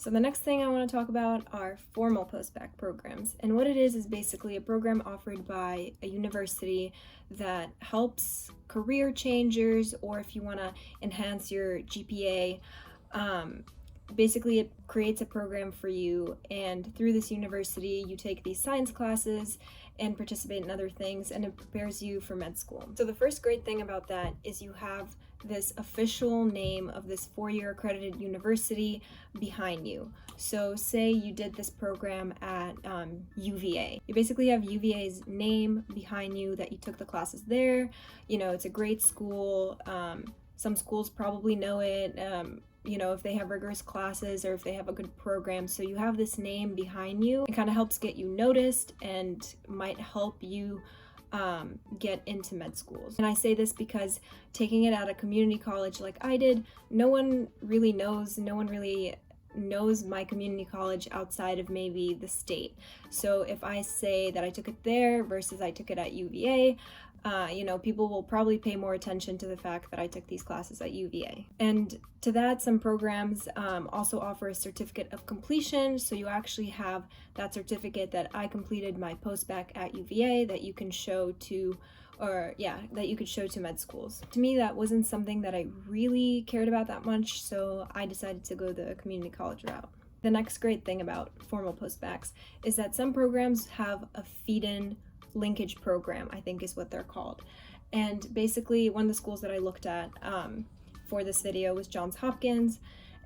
So the next thing I want to talk about are formal post-bac programs. And what it is basically a program offered by a university that helps career changers, or if you want to enhance your GPA, basically it creates a program for you, and through this university you take these science classes and participate in other things, and it prepares you for med school. So the first great thing about that is you have this official name of this 4-year accredited university behind you. So say you did this program at UVA. You basically have UVA's name behind you that you took the classes there. You know, it's a great school. Some schools probably know it, if they have rigorous classes or if they have a good program. So you have this name behind you. It kind of helps get you noticed and might help you get into med schools. And I say this because taking it at a community college like I did, no one really knows my community college outside of maybe the state. So if I say that I took it there versus I took it at UVA, people will probably pay more attention to the fact that I took these classes at UVA. And to that, some programs also offer a certificate of completion. So you actually have that certificate that I completed my post-bac at UVA that you can show to med schools. To me, that wasn't something that I really cared about that much, so I decided to go the community college route. The next great thing about formal post-bacs is that some programs have a feed-in linkage program, I think is what they're called. And basically one of the schools that I looked at for this video was Johns Hopkins,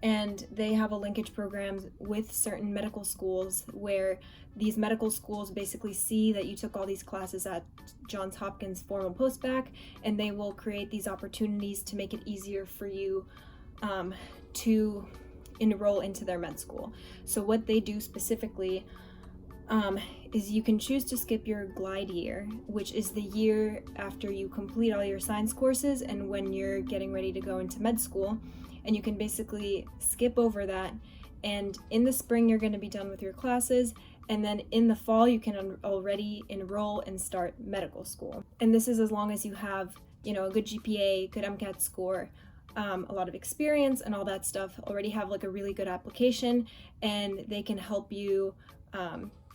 and they have a linkage program with certain medical schools where these medical schools basically see that you took all these classes at Johns Hopkins formal post-bac, and they will create these opportunities to make it easier for you to enroll into their med school. So what they do specifically is you can choose to skip your glide year, which is the year after you complete all your science courses and when you're getting ready to go into med school, and you can basically skip over that, and in the spring you're going to be done with your classes, and then in the fall you can already enroll and start medical school. And this is as long as you have, a good GPA, good MCAT score, a lot of experience and all that stuff, already have like a really good application, and they can help you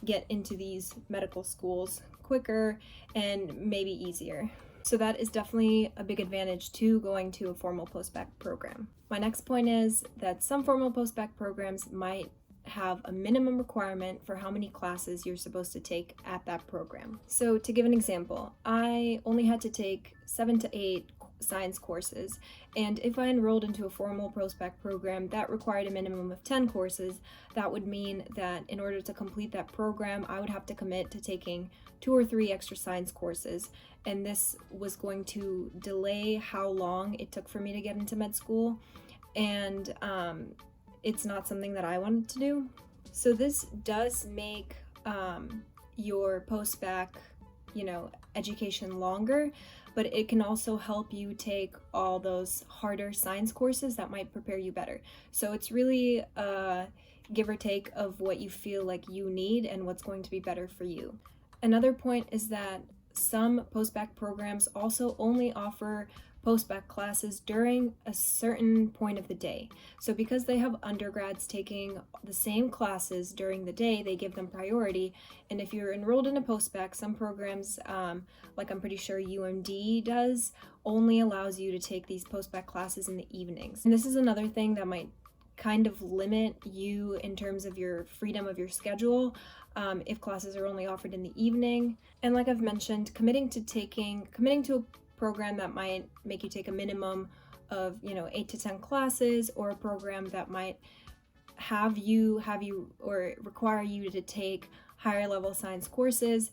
get into these medical schools quicker and maybe easier. So that is definitely a big advantage to going to a formal post-bac program. My next point is that some formal post-bac programs might have a minimum requirement for how many classes you're supposed to take at that program. So to give an example, I only had to take 7 to 8 science courses, and if I enrolled into a formal post-bac program that required a minimum of 10 courses, that would mean that in order to complete that program I would have to commit to taking 2 or 3 extra science courses, and this was going to delay how long it took for me to get into med school, and it's not something that I wanted to do. So this does make your post-bac education longer, but it can also help you take all those harder science courses that might prepare you better. So it's really a give or take of what you feel like you need and what's going to be better for you. Another point is that some post-bac programs also only offer post-bac classes during a certain point of the day. So because they have undergrads taking the same classes during the day, they give them priority. And if you're enrolled in a post-bac, some programs, like I'm pretty sure UMD does, only allows you to take these post-bac classes in the evenings. And this is another thing that might kind of limit you in terms of your freedom of your schedule if classes are only offered in the evening. And like I've mentioned, committing to a program that might make you take a minimum of 8 to 10 classes, or a program that might have you or require you to take higher level science courses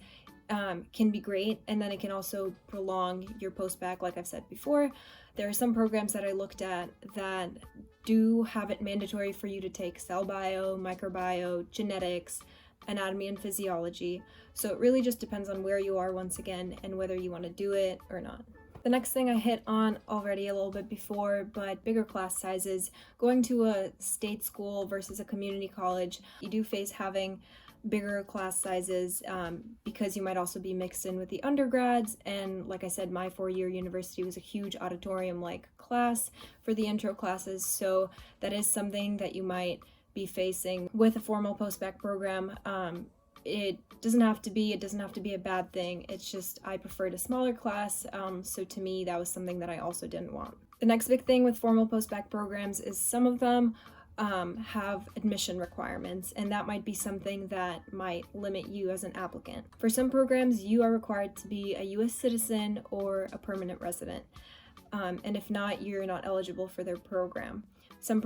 can be great, and then it can also prolong your post-bac. Like I've said before, there are some programs that I looked at that do have it mandatory for you to take cell bio, microbiome, genetics, anatomy and physiology. So it really just depends on where you are once again and whether you want to do it or not. The next thing I hit on already a little bit before, but bigger class sizes. Going to a state school versus a community college, you do face having bigger class sizes because you might also be mixed in with the undergrads. And like I said, my 4-year university was a huge auditorium-like class for the intro classes, so that is something that you might be facing with a formal post-bac program. It doesn't have to be a bad thing. It's just I preferred a smaller class, so to me that was something that I also didn't want. The next big thing with formal post-bac programs is some of them have admission requirements, and that might be something that might limit you as an applicant. For some programs, you are required to be a U.S. citizen or a permanent resident, and if not, you're not eligible for their program. Some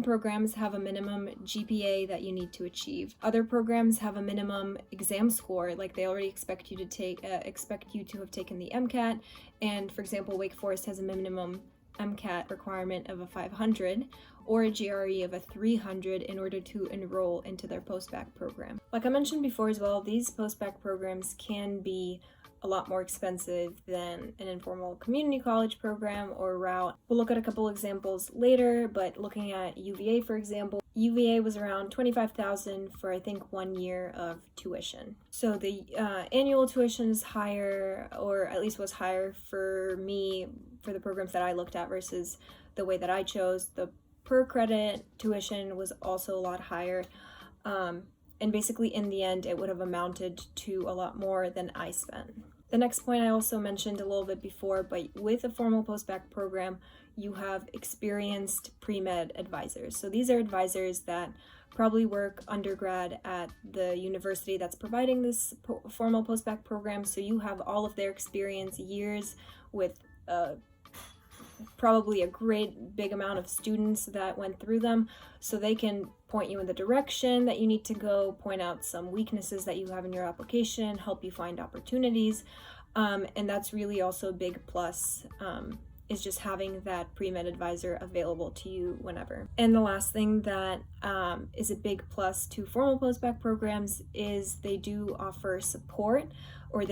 programs have a minimum GPA that you need to achieve. Other programs have a minimum exam score, like they already expect you to have taken the MCAT, and for example, Wake Forest has a minimum MCAT requirement of a 500 or a GRE of a 300 in order to enroll into their post-bac program. Like I mentioned before as well, these post-bac programs can be a lot more expensive than an informal community college program or route. We'll look at a couple examples later, but looking at UVA, for example, UVA was around $25,000 for I think 1 year of tuition. So the annual tuition is higher, or at least was higher for me for the programs that I looked at versus the way that I chose. The per credit tuition was also a lot higher. And basically in the end, it would have amounted to a lot more than I spent. The next point I also mentioned a little bit before, but with a formal post-bac program, you have experienced pre-med advisors. So these are advisors that probably work undergrad at the university that's providing this formal post-bac program. So you have all of their experience, years with probably a great big amount of students that went through them, so they can point you in the direction that you need to go, point out some weaknesses that you have in your application, help you find opportunities, and that's really also a big plus, is just having that pre-med advisor available to you whenever. And the last thing that is a big plus to formal post-bac programs is they do offer support, or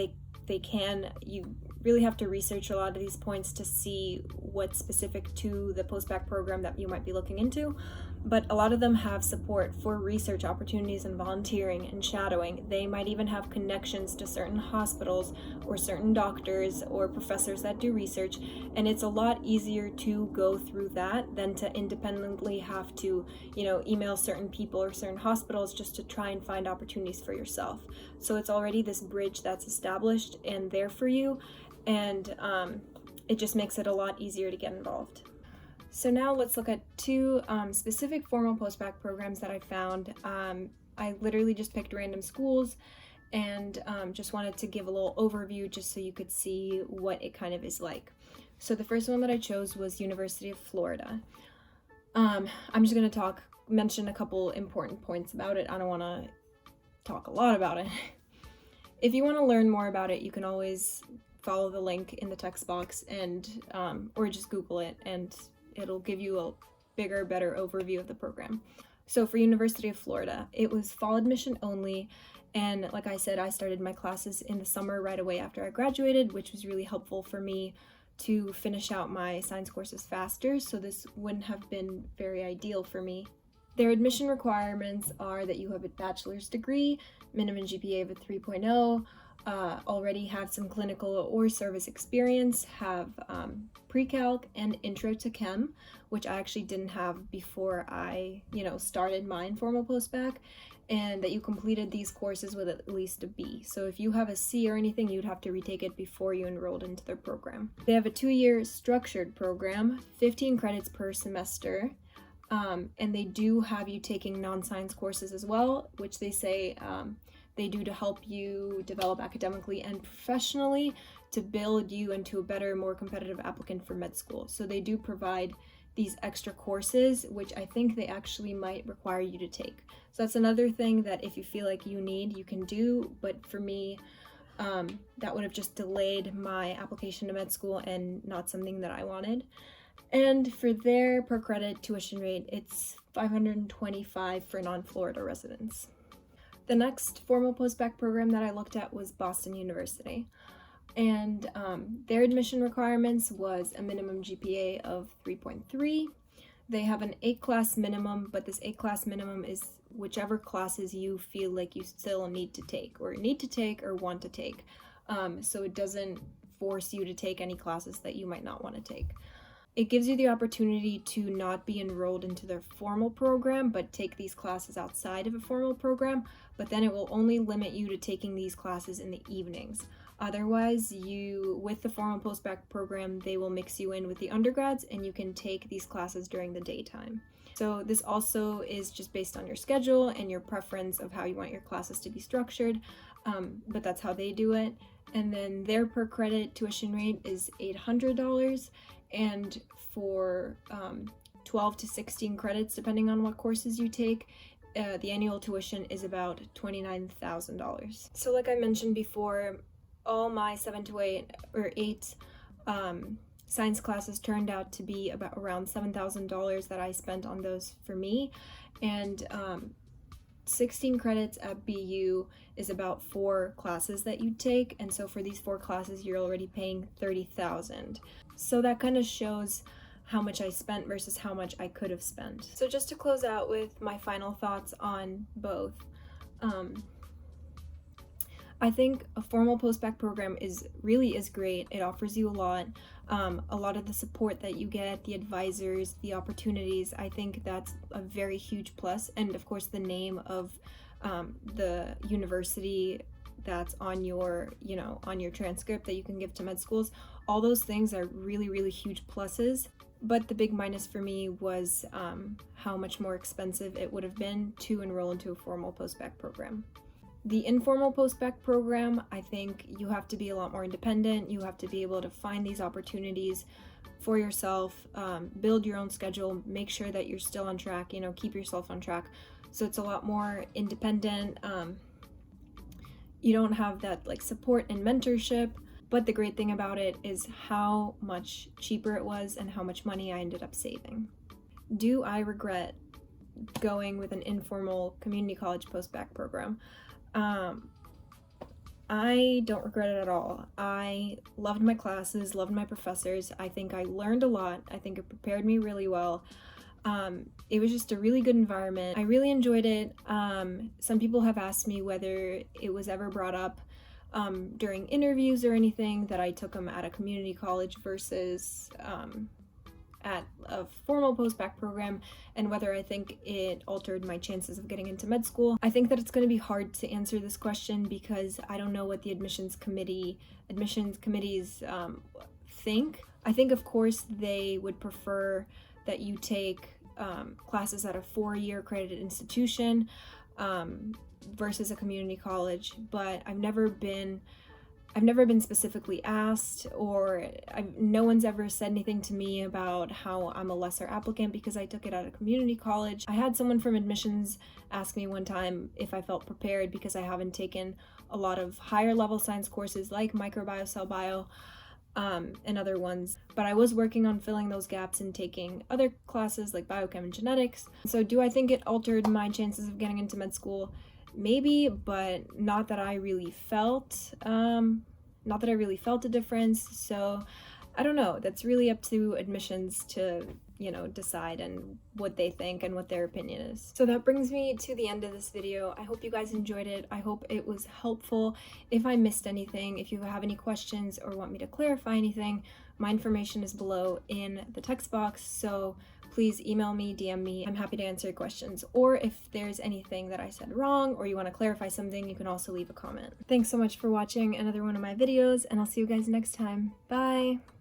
you really have to research a lot of these points to see what's specific to the post-bac program that you might be looking into, but a lot of them have support for research opportunities and volunteering and shadowing. They might even have connections to certain hospitals or certain doctors or professors that do research, and it's a lot easier to go through that than to independently have to, email certain people or certain hospitals just to try and find opportunities for yourself. So it's already this bridge that's established and there for you, and it just makes it a lot easier to get involved. So now let's look at two specific formal post-bac programs that I found. I literally just picked random schools and just wanted to give a little overview just so you could see what it kind of is like. So the first one that I chose was University of Florida. I'm just going to mention a couple important points about it. I don't want to talk a lot about it. If you want to learn more about it, you can always follow the link in the text box and or just Google it, and it'll give you a bigger, better overview of the program. So for University of Florida, it was fall admission only, and like I said, I started my classes in the summer right away after I graduated, which was really helpful for me to finish out my science courses faster, so this wouldn't have been very ideal for me. Their admission requirements are that you have a bachelor's degree, minimum GPA of a 3.0, already have some clinical or service experience, have pre-calc and intro to chem, which I actually didn't have before I, started my informal post-bac, and that you completed these courses with at least a B. So if you have a C or anything, you'd have to retake it before you enrolled into their program. They have a 2-year structured program, 15 credits per semester, and they do have you taking non-science courses as well, which they say they do to help you develop academically and professionally to build you into a better, more competitive applicant for med school. So they do provide these extra courses, which I think they actually might require you to take. So that's another thing that if you feel like you need, you can do, but for me, that would have just delayed my application to med school and not something that I wanted. And for their per credit tuition rate, it's $525 for non-Florida residents. The next formal post-bac program that I looked at was Boston University, and their admission requirements was a minimum GPA of 3.3. They have an 8-class minimum, but this 8-class minimum is whichever classes you feel like you still need to take or want to take. So it doesn't force you to take any classes that you might not want to take. It gives you the opportunity to not be enrolled into their formal program, but take these classes outside of a formal program, but then it will only limit you to taking these classes in the evenings. Otherwise, with the formal post-bac program, they will mix you in with the undergrads and you can take these classes during the daytime. So this also is just based on your schedule and your preference of how you want your classes to be structured, but that's how they do it. And then their per credit tuition rate is $800, and for 12 to 16 credits, depending on what courses you take, the annual tuition is about $29,000. So like I mentioned before, all my 7 to 8 science classes turned out to be about around $7,000 that I spent on those for me, and 16 credits at BU is about 4 classes that you take, and so for these 4 classes you're already paying $30,000. So that kind of shows how much I spent versus how much I could have spent. So just to close out with my final thoughts on both, I think a formal post-bac program really is great. It offers you a lot of the support that you get, the advisors, the opportunities. I think that's a very huge plus, and of course the name of the university that's on your transcript that you can give to med schools. All those things are really, really huge pluses. But the big minus for me was how much more expensive it would have been to enroll into a formal post-bac program. The informal post-bac program, I think you have to be a lot more independent. You have to be able to find these opportunities for yourself, build your own schedule, make sure that you're still on track, keep yourself on track. So it's a lot more independent. You don't have that support and mentorship, but the great thing about it is how much cheaper it was and how much money I ended up saving. Do I regret going with an informal community college post-bac program? I don't regret it at all. I loved my classes, loved my professors. I think I learned a lot. I think it prepared me really well. It was just a really good environment. I really enjoyed it. Some people have asked me whether it was ever brought up during interviews or anything that I took them at a community college versus at a formal post-bac program, and whether I think it altered my chances of getting into med school. I think that it's going to be hard to answer this question because I don't know what the admissions committees think. I think of course they would prefer that you take classes at a 4-year accredited institution versus a community college, but I've never been specifically asked, or no one's ever said anything to me about how I'm a lesser applicant because I took it at a community college. I had someone from admissions ask me one time if I felt prepared because I haven't taken a lot of higher level science courses like microbiome, cell bio, and other ones, but I was working on filling those gaps and taking other classes like biochem and genetics. So do I think it altered my chances of getting into med school? Maybe, but not that I really felt a difference. So I don't know. That's really up to admissions to, decide and what they think and what their opinion is. So that brings me to the end of this video. I hope you guys enjoyed it. I hope it was helpful. If I missed anything, if you have any questions or want me to clarify anything, my information is below in the text box. So please email me, DM me. I'm happy to answer your questions. Or if there's anything that I said wrong or you want to clarify something, you can also leave a comment. Thanks so much for watching another one of my videos, and I'll see you guys next time. Bye!